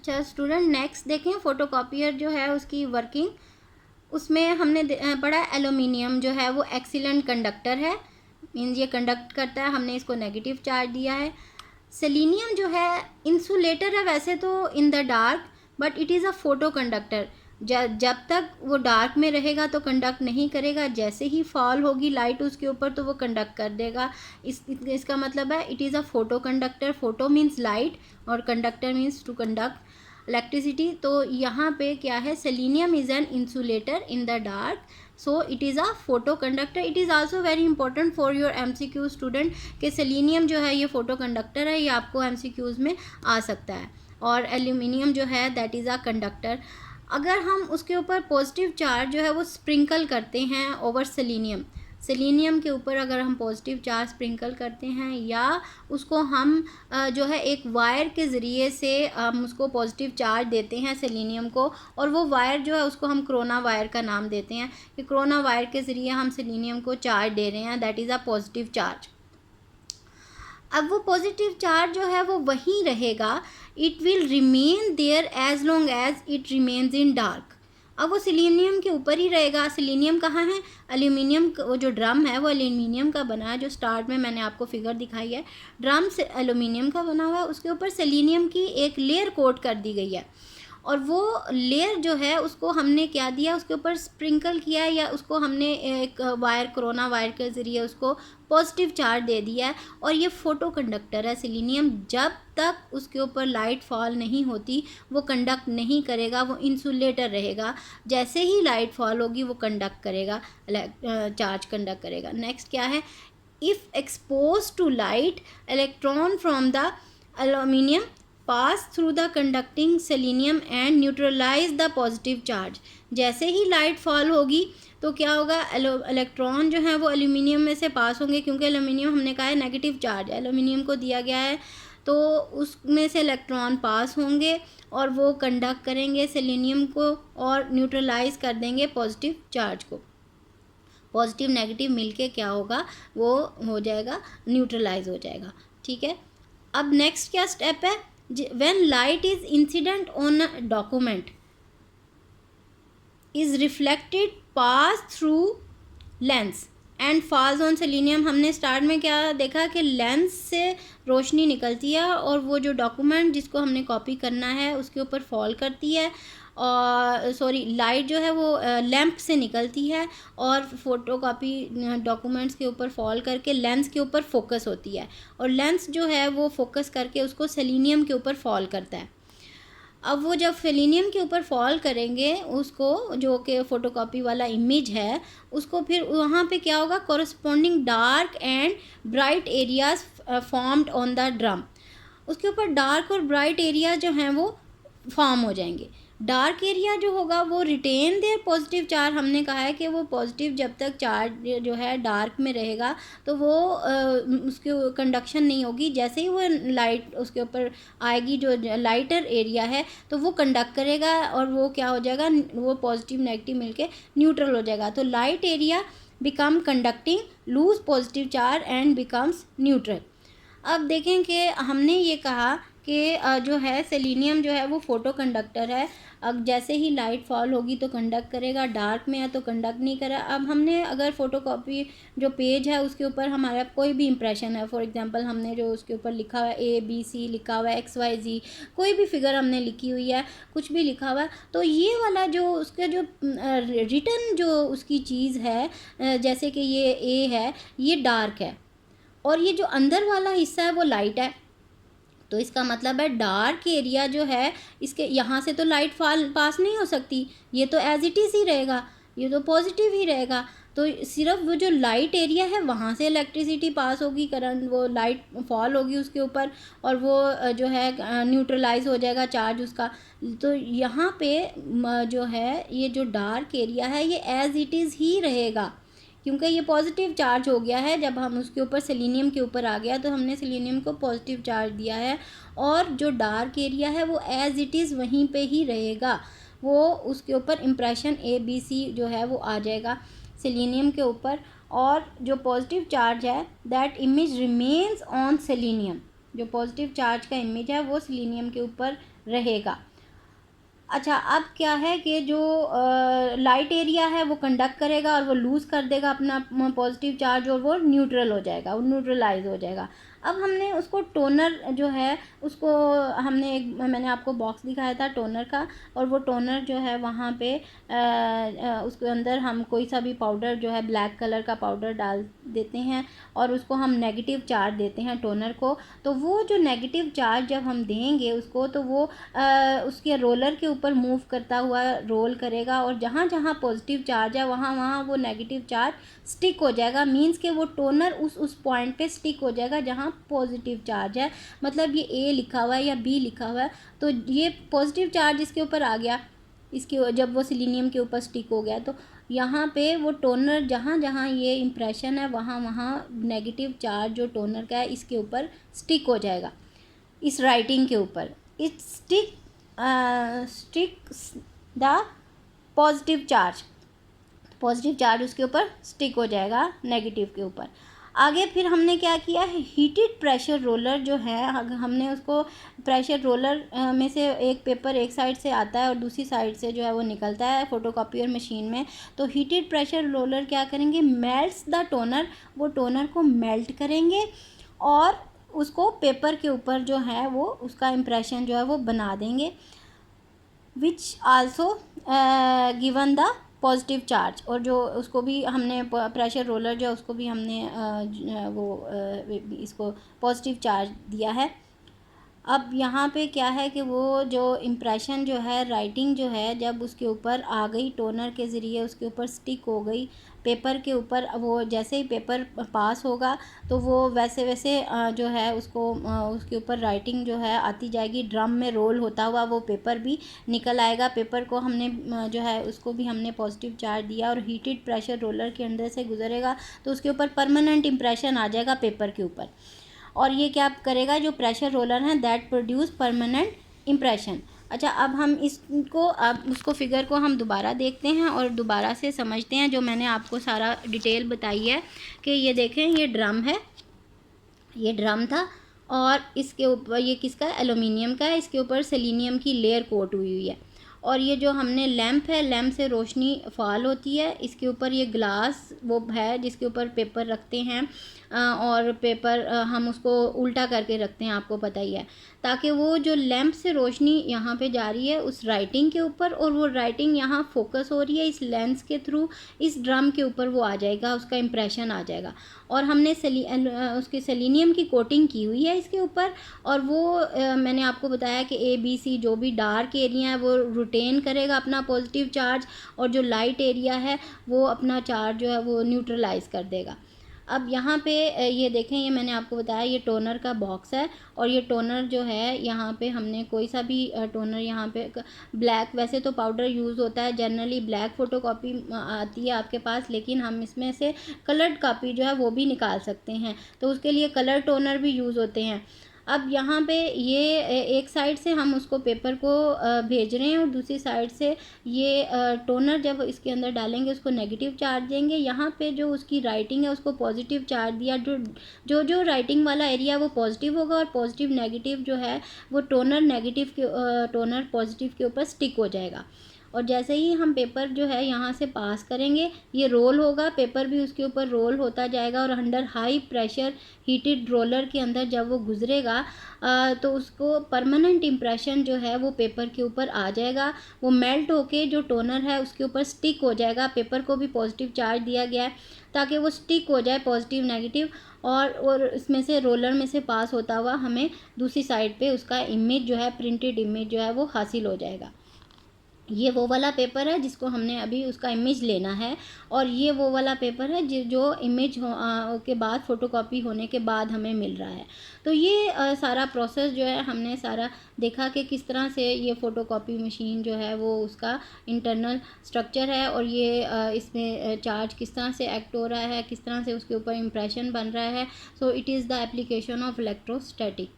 अच्छा student, next देखें photocopier जो है उसकी वर्किंग। उसमें हमने पढ़ा एल्यूमिनियम जो है वो एक्सीलेंट कंडक्टर है, मीन्स ये कंडक्ट करता है, हमने इसको नेगेटिव चार्ज दिया है। सेलेनियम जो है इंसुलेटर है वैसे तो इन the dark, but it is a photo conductor. जब तक वो डार्क में रहेगा तो कंडक्ट नहीं करेगा, जैसे ही फॉल होगी लाइट उसके ऊपर तो वो कंडक्ट कर देगा। इसका मतलब है it is a photo conductor. Photo means light और conductor means to conduct electricity. तो यहाँ पे क्या है, selenium is an insulator in the dark, so it is a photo conductor. It is also very important for your MCQ student कि selenium जो है ये फोटो कंडक्टर है, ये आपको MCQs में आ सकता है। और एल्यूमिनियम जो है दैट इज़ अ कंडक्टर। अगर हम उसके ऊपर पॉजिटिव चार्ज जो है वो स्प्रिंकल करते हैं ओवर सेलेनियम, सेलेनियम के ऊपर अगर हम पॉजिटिव चार्ज स्प्रिंकल करते हैं या उसको हम जो है एक वायर के ज़रिए से हम उसको पॉजिटिव चार्ज देते हैं सेलेनियम को, और वो वायर जो है उसको हम कोरोना वायर का नाम देते हैं कि कोरोना वायर के ज़रिए हम सेलेनियम को चार्ज दे रहे हैं, that is a positive charge. अब वो पॉजिटिव चार्ज जो है वो वहीं रहेगा, it will remain there as long as it remains in dark. अब वो सेलेनियम के ऊपर ही रहेगा। सेलेनियम कहाँ है, एल्यूमिनियम, वो जो ड्रम है वो एल्यूमिनियम का बना है, जो स्टार्ट में मैंने आपको फिगर दिखाई है, ड्रम से एल्यूमिनियम का बना हुआ है, उसके ऊपर सेलेनियम की एक लेयर कोट कर दी गई है, और वो लेयर जो है उसको हमने क्या दिया, उसके ऊपर स्प्रिंकल किया है, या उसको हमने एक वायर, कोरोना वायर के ज़रिए उसको पॉजिटिव चार्ज दे दिया है। और ये फ़ोटो कंडक्टर है सेलेनियम, जब तक उसके ऊपर लाइट फॉल नहीं होती वो कंडक्ट नहीं करेगा, वो इंसुलेटर रहेगा। जैसे ही लाइट फॉल होगी वो कंडक्ट करेगा, चार्ज कंडक्ट करेगा। नेक्स्ट क्या है, if expose to light electron from the aluminium pass through the conducting selenium and neutralise the positive charge. जैसे ही लाइट फॉल होगी तो क्या होगा, इलेक्ट्रॉन जो है वो एल्यूमिनियम में से पास होंगे, क्योंकि एल्यूमिनियम हमने कहा है नेगेटिव चार्ज एल्यूमिनियम को दिया गया है, तो उसमें से इलेक्ट्रॉन पास होंगे और वो कंडक्ट करेंगे सेलेनियम को और न्यूट्रलाइज कर देंगे पॉजिटिव चार्ज को। पॉजिटिव नेगेटिव मिलके क्या होगा, वो हो जाएगा, न्यूट्रलाइज हो जाएगा। ठीक है, अब नेक्स्ट क्या स्टेप है, when light is incident on a document is reflected pass through lens and falls on selenium। हमने स्टार्ट में क्या देखा कि लेंस से रोशनी निकलती है और वो जो डॉक्यूमेंट जिसको हमने कॉपी करना है उसके ऊपर फॉल करती है, और लाइट जो है वो लैंप से निकलती है और फोटोकॉपी डॉक्यूमेंट्स के ऊपर फॉल करके लेंस के ऊपर फोकस होती है, और लेंस जो है वो फोकस करके उसको सेलेनियम के ऊपर फॉल करता है। अब वो जब सेलेनियम के ऊपर फॉल करेंगे उसको, जो कि फ़ोटोकॉपी वाला इमेज है, उसको फिर वहाँ पे क्या होगा, corresponding dark and bright areas formed on the drum. उसके ऊपर डार्क और ब्राइट एरिया जो हैं वो फॉर्म हो जाएंगे। डार्क एरिया जो होगा वो रिटेन देयर पॉजिटिव चार्ज। हमने कहा है कि वो पॉजिटिव जब तक चार्ज जो है डार्क में रहेगा तो वो उसके कंडक्शन नहीं होगी। जैसे ही वो लाइट उसके ऊपर आएगी, जो लाइटर एरिया है, तो वो कंडक्ट करेगा और वो क्या हो जाएगा, वो पॉजिटिव नेगेटिव मिलके न्यूट्रल हो जाएगा। तो light area become conducting, lose positive charge and becomes neutral. अब देखें कि हमने ये कहा कि जो है सेलेनियम जो है वो फ़ोटो कंडक्टर है। अब जैसे ही लाइट फॉल होगी तो कंडक्ट करेगा, डार्क में है तो कंडक्ट नहीं करा। अब हमने अगर फ़ोटोकॉपी जो पेज है उसके ऊपर हमारा कोई भी इंप्रेशन है, फॉर एग्जांपल हमने जो उसके ऊपर लिखा हुआ है ABC लिखा हुआ है, XYZ, कोई भी फिगर हमने लिखी हुई है, कुछ भी लिखा हुआ है, तो ये वाला जो उसका जो रिटर्न जो उसकी चीज़ है, जैसे कि ये A है, ये डार्क है और ये जो अंदर वाला हिस्सा है वो लाइट है। तो इसका मतलब है डार्क एरिया जो है, इसके यहाँ से तो लाइट पास नहीं हो सकती, ये तो एज इट इज़ ही रहेगा, ये तो पॉजिटिव ही रहेगा। तो सिर्फ वो जो लाइट एरिया है वहाँ से इलेक्ट्रिसिटी पास होगी, करंट, वो लाइट फॉल होगी उसके ऊपर और वो जो है न्यूट्रलाइज हो जाएगा चार्ज उसका। तो यहाँ पे जो है ये जो डार्क एरिया है ये एज इट इज़ ही रहेगा, क्योंकि ये पॉजिटिव चार्ज हो गया है। जब हम उसके ऊपर सेलेनियम के ऊपर आ गया तो हमने सेलेनियम को पॉजिटिव चार्ज दिया है, और जो डार्क एरिया है वो एज इट इज़ वहीं पे ही रहेगा, वो उसके ऊपर इम्प्रेशन ABC जो है वो आ जाएगा सेलेनियम के ऊपर, और जो पॉजिटिव चार्ज है that image remains on selenium. जो पॉजिटिव चार्ज का इमेज है वो सेलेनियम के ऊपर रहेगा। अच्छा, अब क्या है कि जो लाइट एरिया है वो कंडक्ट करेगा और वो लूज़ कर देगा अपना पॉजिटिव चार्ज और वो न्यूट्रल हो जाएगा, वो न्यूट्रलाइज हो जाएगा। अब हमने उसको टोनर जो है उसको मैंने आपको बॉक्स दिखाया था टोनर का, और वो टोनर जो है वहाँ पे उसके अंदर हम कोई सा भी पाउडर जो है ब्लैक कलर का पाउडर डाल देते हैं और उसको हम नेगेटिव चार्ज देते हैं टोनर को। तो वो जो नेगेटिव चार्ज जब हम देंगे उसको, तो वो उसके रोलर के ऊपर मूव करता हुआ रोल करेगा, और जहाँ जहाँ पॉजिटिव चार्ज है वहाँ वहाँ वो नेगेटिव चार्ज स्टिक हो जाएगा। मींस के वो टोनर उस पॉइंट पे स्टिक हो जाएगा जहाँ पॉजिटिव चार्ज है। मतलब ये ए लिखा हुआ है या बी लिखा हुआ है, तो ये पॉजिटिव चार्ज इसके ऊपर आ गया, इसके जब वो सिलीनियम के ऊपर स्टिक हो गया, तो यहाँ पे वो टोनर जहाँ जहाँ ये इम्प्रेशन है वहाँ वहाँ नेगेटिव चार्ज जो टोनर का है इसके ऊपर स्टिक हो जाएगा, इस राइटिंग के ऊपर। It sticks the positive charge, positive charge उसके ऊपर स्टिक हो जाएगा नेगेटिव के ऊपर। आगे फिर हमने क्या किया है, हीटेड प्रेशर रोलर जो है, हमने उसको प्रेशर रोलर में से एक पेपर एक साइड से आता है और दूसरी साइड से जो है वो निकलता है फोटोकॉपियर मशीन में। तो हीटेड प्रेशर रोलर क्या करेंगे, मेल्ट्स द टोनर, वो टोनर को मेल्ट करेंगे और उसको पेपर के ऊपर जो है वो उसका इम्प्रेशन जो है वो बना देंगे, which also given the positive charge. और जो उसको भी हमने प्रेशर रोलर जो है उसको भी हमने इसको पॉजिटिव चार्ज दिया है। अब यहाँ पे क्या है कि वो जो इम्प्रेशन जो है, राइटिंग जो है, जब उसके ऊपर आ गई टोनर के ज़रिए उसके ऊपर स्टिक हो गई पेपर के ऊपर, वो जैसे ही पेपर पास होगा तो वो वैसे वैसे जो है उसको उसके ऊपर राइटिंग जो है आती जाएगी, ड्रम में रोल होता हुआ वो पेपर भी निकल आएगा। पेपर को हमने जो है उसको भी हमने पॉजिटिव चार्ज दिया और हीटेड प्रेशर रोलर के अंदर से गुजरेगा तो उसके ऊपर परमानेंट इम्प्रेशन आ जाएगा पेपर के ऊपर। और ये क्या करेगा, जो प्रेशर रोलर है दैट प्रोड्यूस परमानेंट इम्प्रेशन। अच्छा, अब हम उसको फिगर को हम दोबारा देखते हैं और दोबारा से समझते हैं जो मैंने आपको सारा डिटेल बताई है। कि ये देखें, ये ड्रम है, ये ड्रम था और इसके ऊपर ये किसका है, एलुमिनियम का है, इसके ऊपर सेलेनियम की लेयर कोट हुई हुई है। और ये जो हमने लैंप है, लैंप से रोशनी फॉल होती है, इसके ऊपर ये ग्लास वो है जिसके ऊपर पेपर रखते हैं और पेपर हम उसको उल्टा करके रखते हैं, आपको पता ही है, ताकि वो जो लैंप से रोशनी यहाँ पे जा रही है उस राइटिंग के ऊपर, और वो राइटिंग यहाँ फोकस हो रही है इस लेंस के थ्रू, इस ड्रम के ऊपर वो आ जाएगा, उसका इम्प्रेशन आ जाएगा। और हमने उसकी सेलेनियम की कोटिंग की हुई है इसके ऊपर, और वो मैंने आपको बताया कि ABC जो भी डार्क एरिया है वो रिटेन करेगा अपना पॉजिटिव चार्ज, और जो लाइट एरिया है वो अपना चार्ज जो है वो न्यूट्रलाइज कर देगा। अब यहाँ पे ये देखें, ये मैंने आपको बताया ये टोनर का बॉक्स है, और ये टोनर जो है यहाँ पे हमने कोई सा भी टोनर यहाँ पे ब्लैक, वैसे तो पाउडर यूज़ होता है जनरली, ब्लैक फ़ोटोकॉपी आती है आपके पास, लेकिन हम इसमें से कलर्ड कॉपी जो है वो भी निकाल सकते हैं, तो उसके लिए कलर टोनर भी यूज़ होते हैं। अब यहाँ पे ये एक साइड से हम उसको पेपर को भेज रहे हैं और दूसरी साइड से ये टोनर जब इसके अंदर डालेंगे उसको नेगेटिव चार्ज देंगे, यहाँ पे जो उसकी राइटिंग है उसको पॉजिटिव चार्ज दिया, जो राइटिंग वाला एरिया वो पॉजिटिव होगा और पॉजिटिव नेगेटिव जो है वो टोनर पॉजिटिव के ऊपर स्टिक हो जाएगा। और जैसे ही हम पेपर जो है यहाँ से पास करेंगे ये रोल होगा, पेपर भी उसके ऊपर रोल होता जाएगा, और under high pressure heated roller के अंदर जब वो गुजरेगा तो उसको परमानेंट इम्प्रेशन जो है वो पेपर के ऊपर आ जाएगा, वो मेल्ट होके जो टोनर है उसके ऊपर स्टिक हो जाएगा। पेपर को भी पॉजिटिव चार्ज दिया गया है ताकि वो स्टिक हो जाए, पॉजिटिव नेगेटिव, और इसमें से रोलर में से पास होता हुआ हमें दूसरी साइड पे उसका इमेज जो है, प्रिंटेड इमेज जो है वो हासिल हो जाएगा। ये वो वाला पेपर है जिसको हमने अभी उसका इमेज लेना है, और ये वो वाला पेपर है जो इमेज के बाद फ़ोटोकॉपी होने के बाद हमें मिल रहा है। तो ये सारा प्रोसेस जो है हमने सारा देखा कि किस तरह से ये फ़ोटोकॉपी मशीन जो है वो उसका इंटरनल स्ट्रक्चर है, और ये इसमें चार्ज किस तरह से एक्ट हो रहा है, किस तरह से उसके ऊपर इम्प्रेशन बन रहा है। सो it is the application of electrostatic.